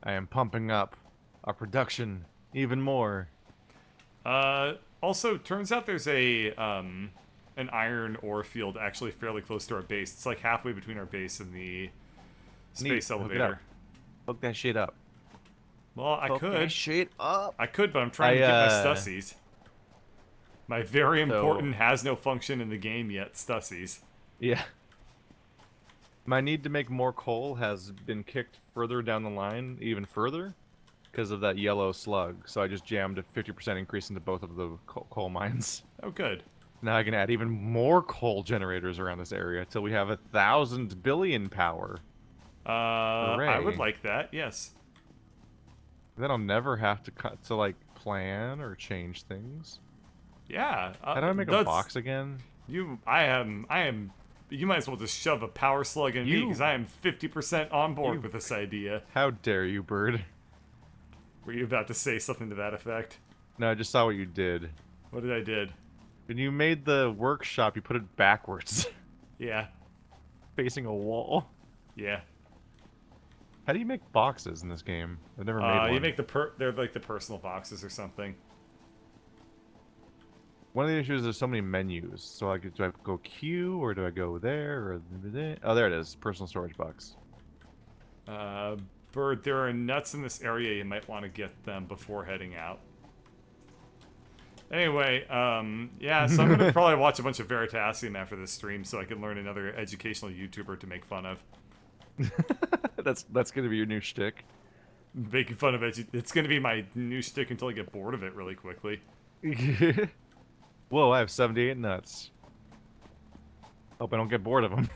I am pumping up our production even more. Also, turns out there's a an iron ore field actually fairly close to our base. It's like halfway between our base and the Neat. space Hook it up. elevator. Hook that shit up. Well, I Hook that could. shit up. I could, but I'm trying to get my Stussies. My very So, important has no function in the game yet, Stussies. yeah. My need to make more coal has been kicked further down the line, even further, because of that yellow slug. So I just jammed a 50% increase into both of the coal mines. Oh, good. Now I can add even more coal generators around this area until we have 1,000 billion power. I would Hooray. like that, yes. Then I'll never have to like plan or change things. Yeah. How do I make a box again? I am. You might as well just shove a power slug in me because I am 50% on board with this idea. How dare you, bird? Were you about to say something to that effect? No, I just saw what you did. What did I did? When you made the workshop, you put it backwards, Yeah. facing a wall. Yeah. How do you make boxes in this game? I've never made one. You make they're like the personal boxes or something. One of the issues is so many menus. So like, do I go Q or do I go there or oh, there it is, personal storage box. Bird, there are nuts in this area. You might want to get them before heading out. Anyway, yeah, so I'm gonna probably watch a bunch of Veritasium after this stream so I can learn another educational YouTuber to make fun of. That's gonna be your new shtick. Making fun of it's gonna be my new shtick until I get bored of it really quickly. Whoa, I have 78 nuts. Hope I don't get bored of them.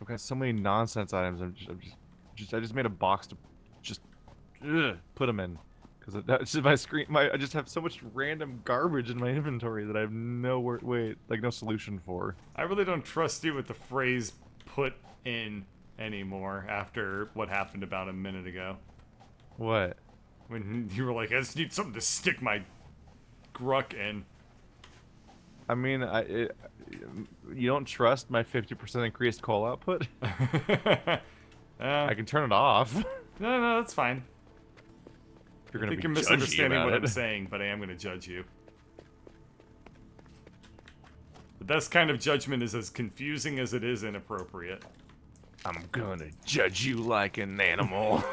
I've got so many nonsense items. I just made a box to just put them in because that's my screen. I just have so much random garbage in my inventory that I have no no solution for. I really don't trust you with the phrase "put in" anymore after what happened about a minute ago. What? When you were like, I just need something to stick my gruck in. I mean, you don't trust my 50% increased coal output? I can turn it off. No, that's fine. You're gonna I think be you're misunderstanding what it. I'm saying, but I am going to judge you. The best kind of judgment is as confusing as it is inappropriate. I'm gonna judge you like an animal.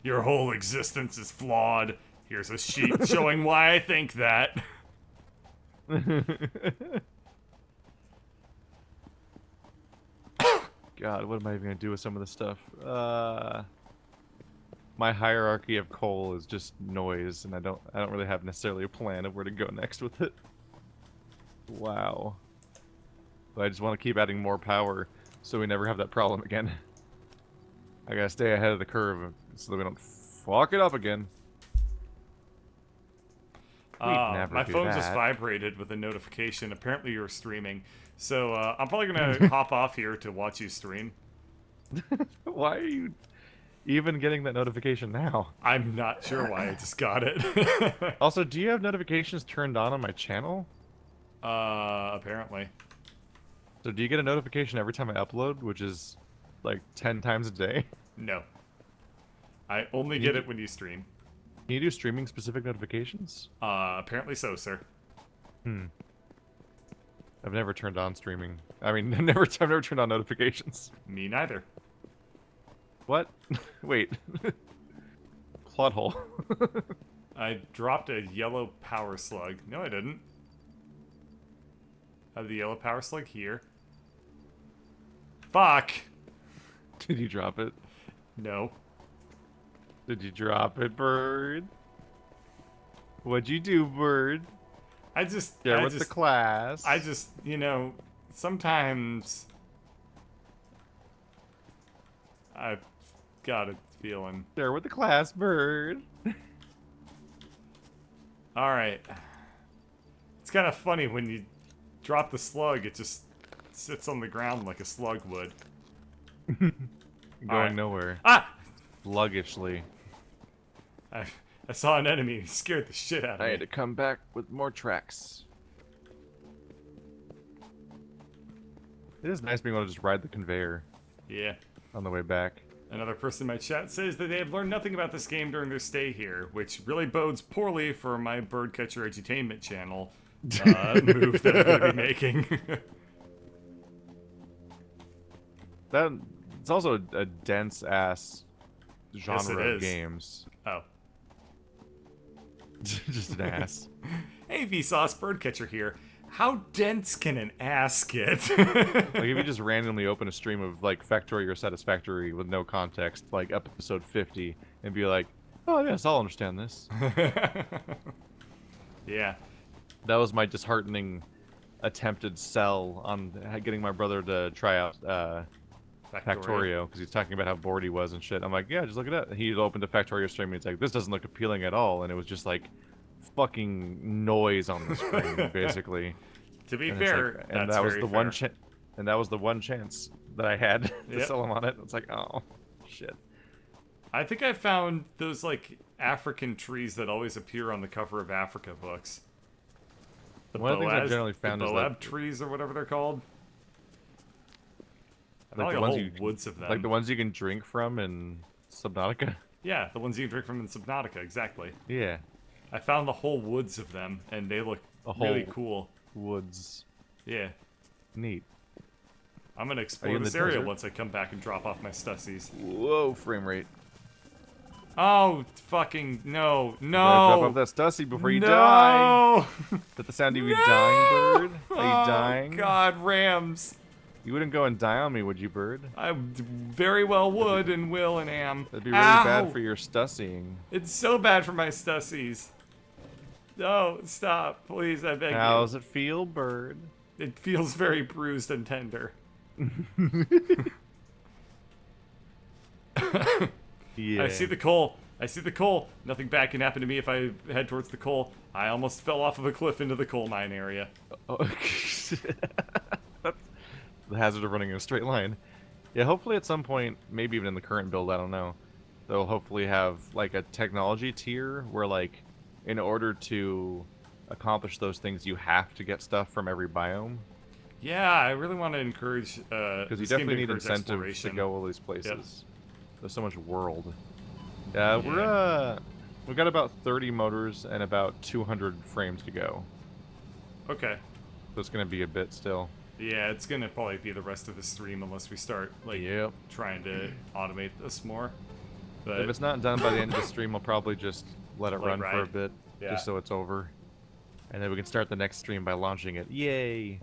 Your whole existence is flawed. Here's a sheet showing why I think that. God, what am I even gonna do with some of this stuff? My hierarchy of coal is just noise, and I don't really have necessarily a plan of where to go next with it. Wow. But I just want to keep adding more power, so we never have that problem again. I gotta stay ahead of the curve so that we don't fuck it up again. My phone just vibrated with a notification. Apparently you're streaming. So I'm probably going to hop off here to watch you stream. Why are you even getting that notification now? I'm not sure why. I just got it. Also, do you have notifications turned on my channel? Apparently. So do you get a notification every time I upload, which is like 10 times a day? No. I only get it when you stream. Can you do streaming specific notifications? Apparently so, sir. I've never turned on streaming. I mean, I've never turned on notifications. Me neither. What? Wait. Plot hole. I dropped a yellow power slug. No, I didn't. I have the yellow power slug here. Fuck! Did you drop it? No. Did you drop it, bird? What'd you do, bird? Share with the class. You know, sometimes I've got a feeling. Share with the class, bird. Alright. It's kind of funny when you drop the slug, it just sits on the ground like a slug would. Going nowhere. Ah! Sluggishly. I saw an enemy. He scared the shit out of me. I had to come back with more tracks. It is nice being able to just ride the conveyor. Yeah. On the way back. Another person in my chat says that they have learned nothing about this game during their stay here, which really bodes poorly for my Birdcatcher Edutainment channel move that I'm going to be making. It's also a dense-ass genre of games. Oh. Just an ass. Hey, Vsauce, Birdcatcher here. How dense can an ass get? Like, if you just randomly open a stream of, like, Factory or Satisfactory with no context, like episode 50, and be like, oh, yes, I'll understand this. Yeah. That was my disheartening attempted sell on getting my brother to try out Factorio, because he's talking about how bored he was and shit. I'm like, yeah, just look at that. He opened a Factorio stream, and he's like, this doesn't look appealing at all, and it was just, like, fucking noise on the screen, basically. To be fair, like, and that was the one and that was the one chance that I had to sell him on it. It's like, oh, shit. I think I found those like African trees that always appear on the cover of Africa books. One of the things I've generally found is Boab trees or whatever they're called. Like the ones woods of them. Like the ones you can drink from in Subnautica. Yeah, the ones you can drink from in Subnautica, exactly. Yeah. I found the whole woods of them, and they look really cool. Woods. Yeah. Neat. I'm gonna explore this area once I come back and drop off my Stussies. Whoa, frame rate. Oh, fucking no. Drop off that Stussie before you die. Is that the sound of you dying, bird? Are you dying? Oh, God, Rams. You wouldn't go and die on me, would you, bird? I very well would and will and am. That'd be really bad for your Stussieing. It's so bad for my Stussies. No, stop. Please, I beg you. How does it feel, bird? It feels very bruised and tender. Yeah. I see the coal. I see the coal. Nothing bad can happen to me if I head towards the coal. I almost fell off of a cliff into the coal mine area. Oh. That's the hazard of running in a straight line. Yeah, hopefully at some point, maybe even in the current build, I don't know, they'll hopefully have like a technology tier where like in order to accomplish those things, you have to get stuff from every biome. Yeah, I really want to encourage because you definitely need incentives to go all these places. Yep. There's so much world. Yeah, we've got about 30 motors and about 200 frames to go. Okay. So it's gonna be a bit still. Yeah, it's gonna probably be the rest of the stream unless we start like trying to automate this more. But if it's not done by the end of the stream, I'll probably just let it run for a bit, just so it's over, and then we can start the next stream by launching it. Yay!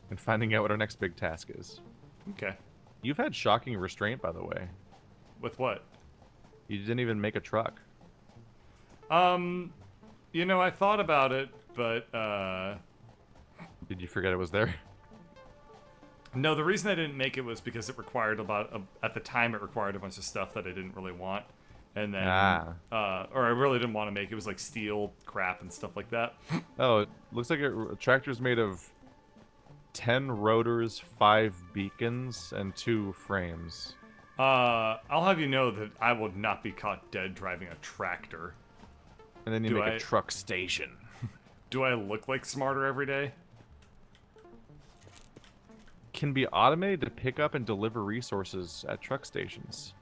And finding out what our next big task is. Okay. You've had shocking restraint, by the way. With what? You didn't even make a truck. You know, I thought about it, but did you forget it was there? No, the reason I didn't make it was because it required at the time it required a bunch of stuff that I didn't really want. And then, or I really didn't want to make it. It was like steel crap and stuff like that. Oh, it looks like a tractor's made of 10 rotors, 5 beacons, and 2 frames. I'll have you know that I will not be caught dead driving a tractor. And then you make a truck station. Do I look like Smarter every day? Can be automated to pick up and deliver resources at truck stations.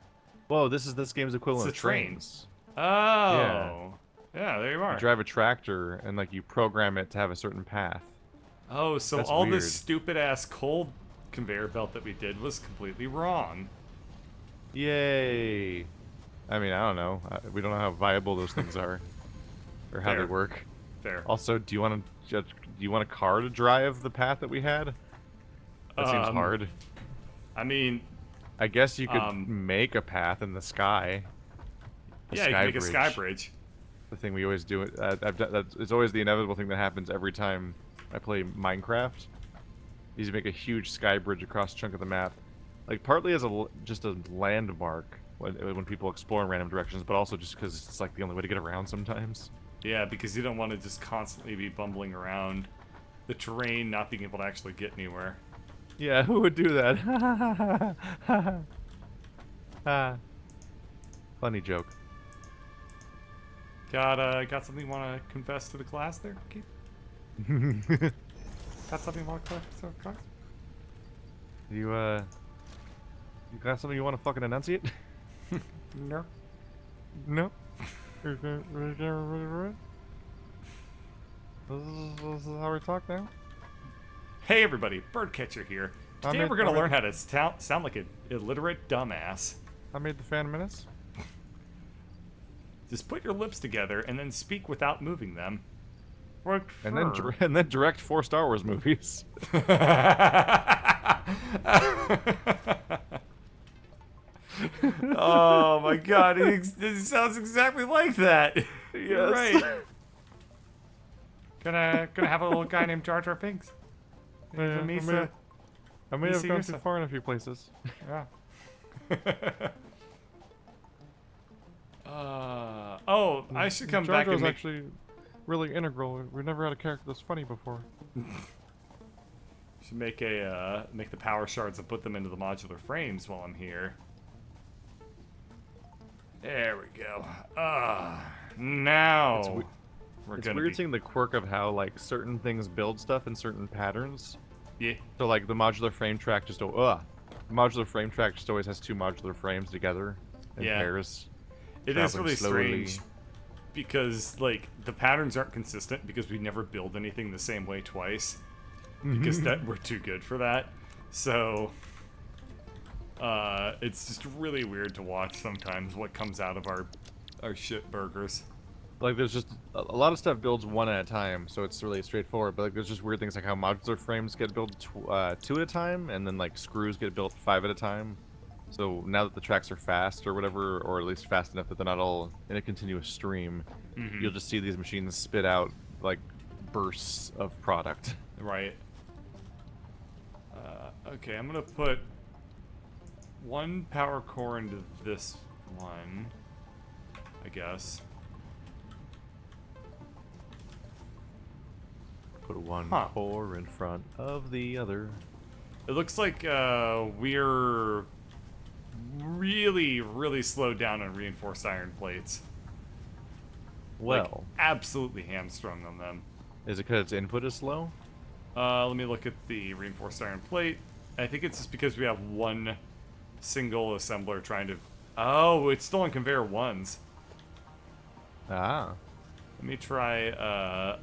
Whoa, this game's equivalent of trains. Oh. Yeah, there you are. You drive a tractor and like you program it to have a certain path. Oh, so that's all this stupid ass coal conveyor belt that we did was completely wrong. Yay. I mean, I don't know. We don't know how viable those things are. Or how they work. Fair. Also, do you want a car to drive the path that we had? That seems hard. I mean, I guess you could make a path in the sky. Yeah, you can make a sky bridge. The thing we always do. It's always the inevitable thing that happens every time I play Minecraft. Is you make a huge sky bridge across a chunk of the map, like partly as just a landmark when people explore in random directions, but also just because it's like the only way to get around sometimes. Yeah, because you don't want to just constantly be bumbling around the terrain, not being able to actually get anywhere. Yeah, who would do that? Funny joke. Got something you want to confess to the class there, Keith? Got something you want to confess to the class? You got something you want to fucking enunciate? No. No. This is how we talk now. Hey everybody, Birdcatcher here. Today we're gonna learn how to sound like an illiterate dumbass. I made the Phantom Menace. Just put your lips together and then speak without moving them. And then direct 4 Star Wars movies. Oh my god, it sounds exactly like that. You're right. Gonna have a little guy named Jar Jar Binks. I may have gone too far in a few places. Yeah. Oh, I should come back and make... actually really integral. We've never had a character that's funny before. Should make the power shards and put them into the modular frames while I'm here. There we go. Now It's weird seeing the quirk of how like certain things build stuff in certain patterns. Yeah. So like the modular frame track just always has 2 modular frames together in pairs. It is really strange because like the patterns aren't consistent because we never build anything the same way twice because we're too good for that. So it's just really weird to watch sometimes what comes out of our shit burgers. Like there's just a lot of stuff builds 1 at a time, so it's really straightforward. But like there's just weird things like how modular frames get built 2 at a time, and then like screws get built 5 at a time. So now that the tracks are fast or whatever, or at least fast enough that they're not all in a continuous stream, you'll just see these machines spit out like bursts of product. Right. Okay, I'm gonna put 1 power core into this one, I guess. Put 1 core in front of the other. It looks like we're really, really slowed down on reinforced iron plates. Well, like, absolutely hamstrung on them. Is it because its input is slow? Let me look at the reinforced iron plate. I think it's just because we have 1 single assembler trying to... Oh, it's still on conveyor 1s. Ah. Let me try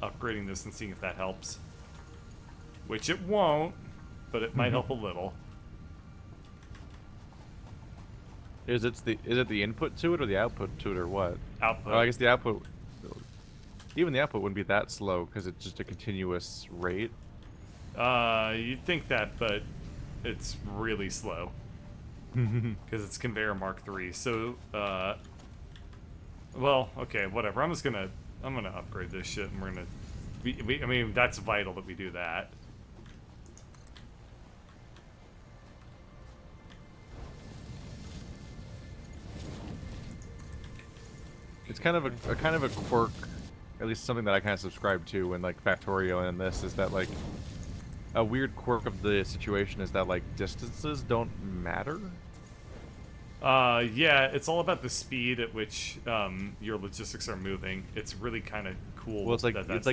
upgrading this and seeing if that helps. Which it won't, but it might help a little. Is it the input to it or the output to it or what? Output. Oh, I guess the output... Even the output wouldn't be that slow because it's just a continuous rate. You'd think that, but it's really slow. Because it's conveyor Mark III. So, well, okay, whatever. I'm gonna upgrade this shit, and we're gonna... I mean, that's vital that we do that. It's kind of a quirk, at least something that I kind of subscribe to in like Factorio and this, is that like a weird quirk of the situation is that like distances don't matter. Yeah, it's all about the speed at which your logistics are moving. It's really kind of cool. Well, it's like that's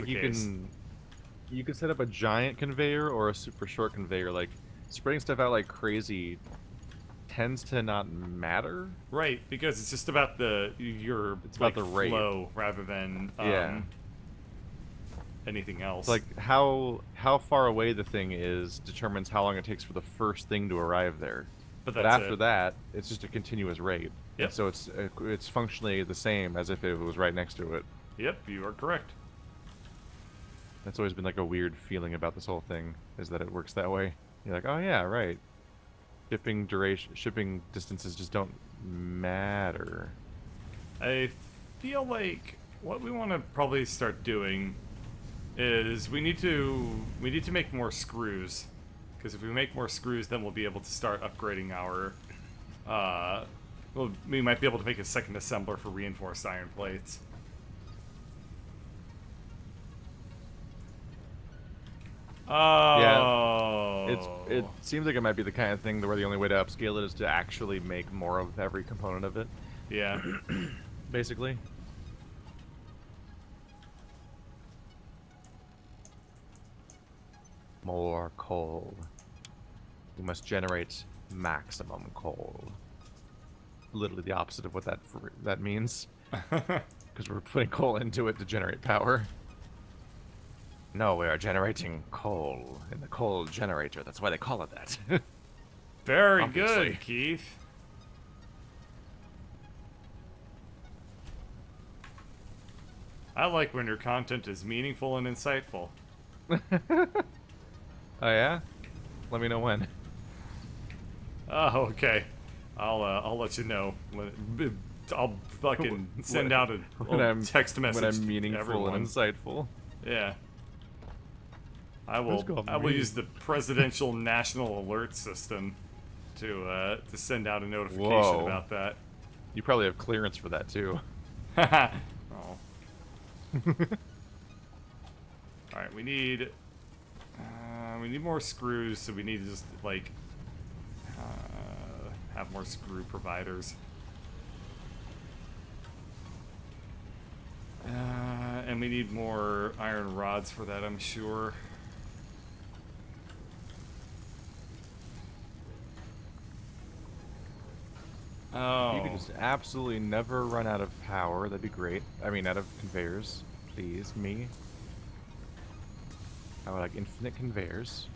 you can set up a giant conveyor or a super short conveyor. Like spreading stuff out like crazy tends to not matter. Right, because it's just about the about the rate flow rather than anything else. Like how far away the thing is determines how long it takes for the first thing to arrive there. But after that, it's just a continuous rate. Yep. So it's functionally the same as if it was right next to it. Yep, you are correct. That's always been like a weird feeling about this whole thing, is that it works that way. You're like, oh yeah, right. Shipping distances just don't matter. I feel like what we want to probably start doing is we need to make more screws, because if we make more screws, then we'll be able to start upgrading our. Well, we might be able to make a second assembler for reinforced iron plates. Oh. Yeah. It seems like it might be the kind of thing where the only way to upscale it is to actually make more of every component of it. Yeah. Basically. More coal. We must generate maximum coal. Literally the opposite of what that means. Because we're putting coal into it to generate power. No, we are generating coal in the coal generator. That's why they call it that. Very Obviously. good, Keith. I like when your content is meaningful and insightful. Oh yeah? Let me know when. Oh, okay. I'll let you know. I'll fucking send out a text message when I'm to meaningful everyone. and insightful. Yeah. I Let's go will use the presidential national alert system to send out a notification Whoa. about that. You probably have clearance for that too. Oh. All right, we need more screws, so we need to just like have more screw providers. And we need more iron rods for that, I'm sure. Oh. You could just absolutely never run out of power. That'd be great. I mean, out of conveyors. Please, me. I would like infinite conveyors.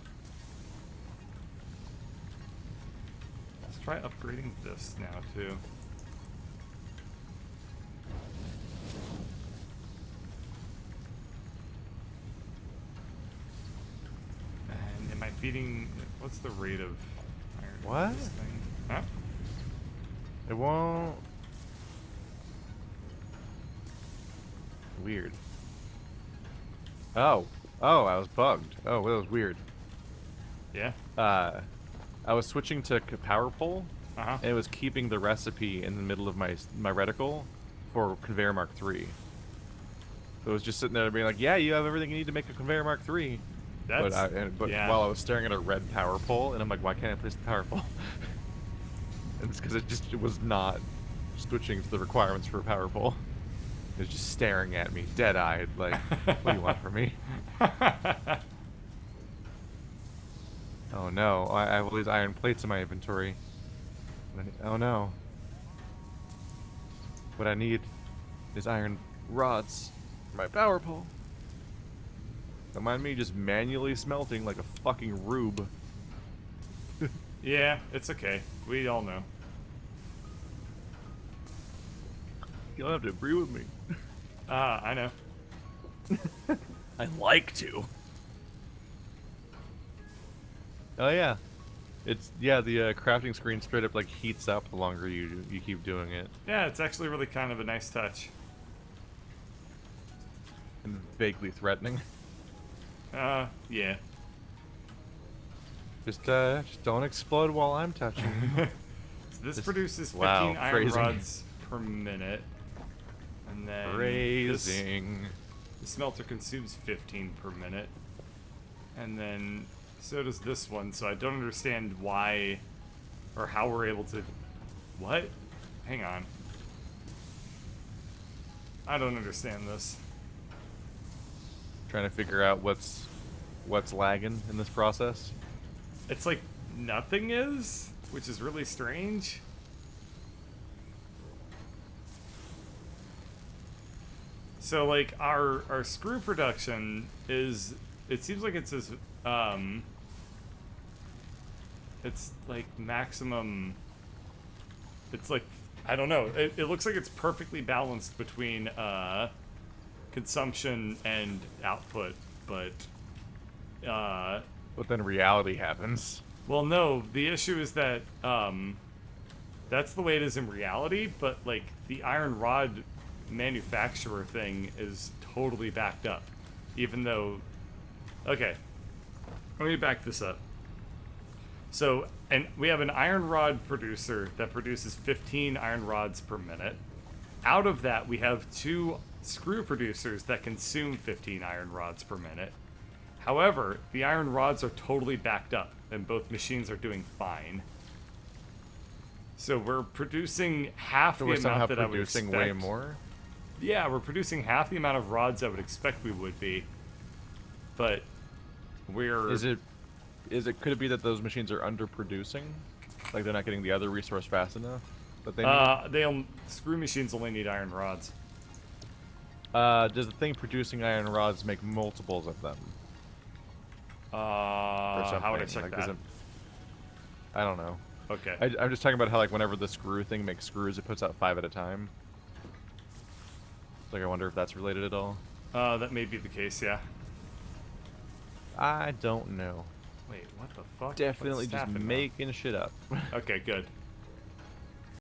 Let's try upgrading this now, too. And am I feeding... What's the rate of iron in What? this thing? Huh? It won't... Weird. Oh. Oh, I was bugged. Oh, that was weird. Yeah? I was switching to power pole, Uh-huh. and it was keeping the recipe in the middle of my reticle for conveyor Mark 3. So it was just sitting there being like, yeah, you have everything you need to make a conveyor Mark 3. That's... But yeah. while I was staring at a red power pole, and I'm like, why can't I place the power pole? And it's because it was not switching to the requirements for a power pole. It was just staring at me, dead-eyed, like, what do you want from me? Oh no, I have all these iron plates in my inventory. Oh no. What I need is iron rods for my power pole. Don't mind me just manually smelting like a fucking rube. Yeah, it's okay. We all know. You don't have to agree with me. I know. I like to. Oh yeah. It's, yeah, the crafting screen straight up like heats up the longer you keep doing it. Yeah, it's actually really kind of a nice touch. And vaguely threatening. Yeah. Just don't explode while I'm touching. So this produces 15 wow, iron phrasing. rods per minute. And then Phrasing. the smelter consumes 15 per minute. And then so does this one, so I don't understand why or how we're able to... What? Hang on. I don't understand this. Trying to figure out what's lagging in this process. It's like nothing is, which is really strange. So like our screw production is, it seems like it's as it's like maximum, it's like, I don't know, it looks like it's perfectly balanced between consumption and output, but But then reality happens. well, no, the issue is that that's the way it is in reality, but like the iron rod manufacturer thing is totally backed up, even though, okay, let me back this up. So, and we have an iron rod producer that produces 15 iron rods per minute. Out of that, we have 2 screw producers that consume 15 iron rods per minute. However, the iron rods are totally backed up, and both machines are doing fine. So we're producing half So the we're somehow amount that I would producing expect. way more. Yeah, we're producing half the amount of rods I would expect we would be. But we're... Is Could it be that those machines are underproducing? Like they're not getting the other resource fast enough that they need? Screw machines only need iron rods. Does the thing producing iron rods make multiples of them? How would I check like, that? I don't know. Okay. I'm just talking about how like whenever the screw thing makes screws, it puts out 5 at a time. Like I wonder if that's related at all. That may be the case, yeah. I don't know. Wait, what the fuck? Definitely What's just happening now? making shit up. Okay, good.